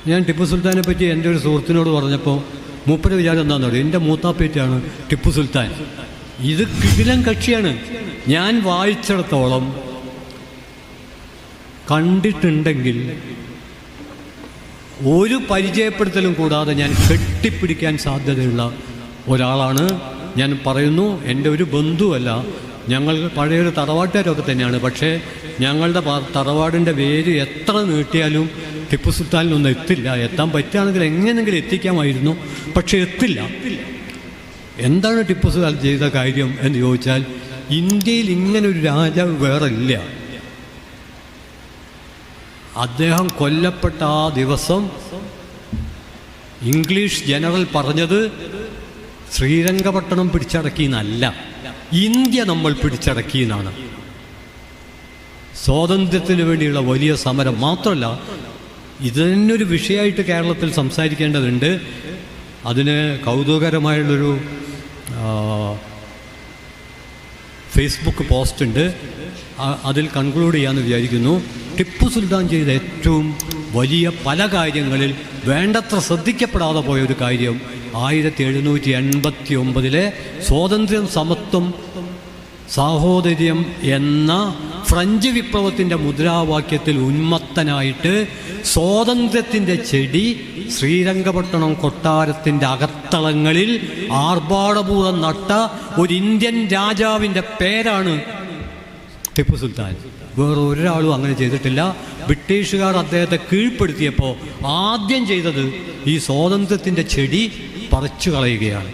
ഞാൻ ടിപ്പു സുൽത്താനെ പറ്റി എൻ്റെ ഒരു സുഹൃത്തിനോട് പറഞ്ഞപ്പോൾ മൂപ്പര് വിചാരം എന്താണെന്ന് പറയും, എൻ്റെ മൂത്താപ്പേറ്റാണ് ടിപ്പു സുൽത്താൻ. ഇത് കിടിലൻ കക്ഷിയാണ്. ഞാൻ വായിച്ചിടത്തോളം കണ്ടിട്ടുണ്ടെങ്കിൽ ഒരു പരിചയപ്പെടുത്തലും കൂടാതെ ഞാൻ കെട്ടിപ്പിടിക്കാൻ സാധ്യതയുള്ള ഒരാളാണ്. ഞാൻ പറയുന്നു, എൻ്റെ ഒരു ബന്ധുവല്ല, ഞങ്ങൾ പഴയൊരു തറവാട്ടുകാരൊക്കെ തന്നെയാണ്. പക്ഷേ ഞങ്ങളുടെ തറവാടിൻ്റെ വേര് എത്ര നീട്ടിയാലും ടിപ്പു സുൽത്താനിലൊന്നും എത്തില്ല. എത്താൻ പറ്റുകയാണെങ്കിൽ എങ്ങനെയെങ്കിലും എത്തിക്കാമായിരുന്നു, പക്ഷെ എത്തില്ല. എന്താണ് ടിപ്പു സുൽത്താൻ ചെയ്ത കാര്യം എന്ന് ചോദിച്ചാൽ, ഇന്ത്യയിൽ ഇങ്ങനൊരു രാജാവ് വേറെ ഇല്ല. അദ്ദേഹം കൊല്ലപ്പെട്ട ആ ദിവസം ഇംഗ്ലീഷ് ജനറൽ പറഞ്ഞത് ശ്രീരംഗപട്ടണം പിടിച്ചടക്കിയെന്നല്ല, ഇന്ത്യ നമ്മൾ പിടിച്ചടക്കിയെന്നാണ്. സ്വാതന്ത്ര്യത്തിന് വേണ്ടിയുള്ള വലിയ സമരം മാത്രമല്ല, ഇതിനൊരു വിഷയമായിട്ട് കേരളത്തിൽ സംസാരിക്കേണ്ടതുണ്ട്. അതിന് കൗതുകകരമായുള്ളൊരു ഫേസ്ബുക്ക് പോസ്റ്റ് ഉണ്ട്. അതിൽ കൺക്ലൂഡ് ചെയ്യാമെന്ന് വിചാരിക്കുന്നു. ടിപ്പു സുൽത്താൻ ചെയ്ത ഏറ്റവും വലിയ പല കാര്യങ്ങളിൽ വേണ്ടത്ര ശ്രദ്ധിക്കപ്പെടാതെ പോയൊരു കാര്യം 1789 സ്വാതന്ത്ര്യം, സമത്വം, സാഹോദര്യം എന്ന ഫ്രഞ്ച് വിപ്ലവത്തിൻ്റെ മുദ്രാവാക്യത്തിൽ ഉന്മത്തനായിട്ട് സ്വാതന്ത്ര്യത്തിൻ്റെ ചെടി ശ്രീരംഗപട്ടണം കൊട്ടാരത്തിൻ്റെ അകത്തളങ്ങളിൽ ആർഭാടപൂർവ്വം നട്ട ഒരു ഇന്ത്യൻ രാജാവിൻ്റെ പേരാണ് ടിപ്പു സുൽത്താൻ. വേറെ ഒരാളും അങ്ങനെ ചെയ്തിട്ടില്ല. ബ്രിട്ടീഷുകാർ അദ്ദേഹത്തെ കീഴ്പ്പെടുത്തിയപ്പോൾ ആദ്യം ചെയ്തത് ഈ സ്വാതന്ത്ര്യത്തിൻ്റെ ചെടി പറിച്ചു കളയുകയാണ്.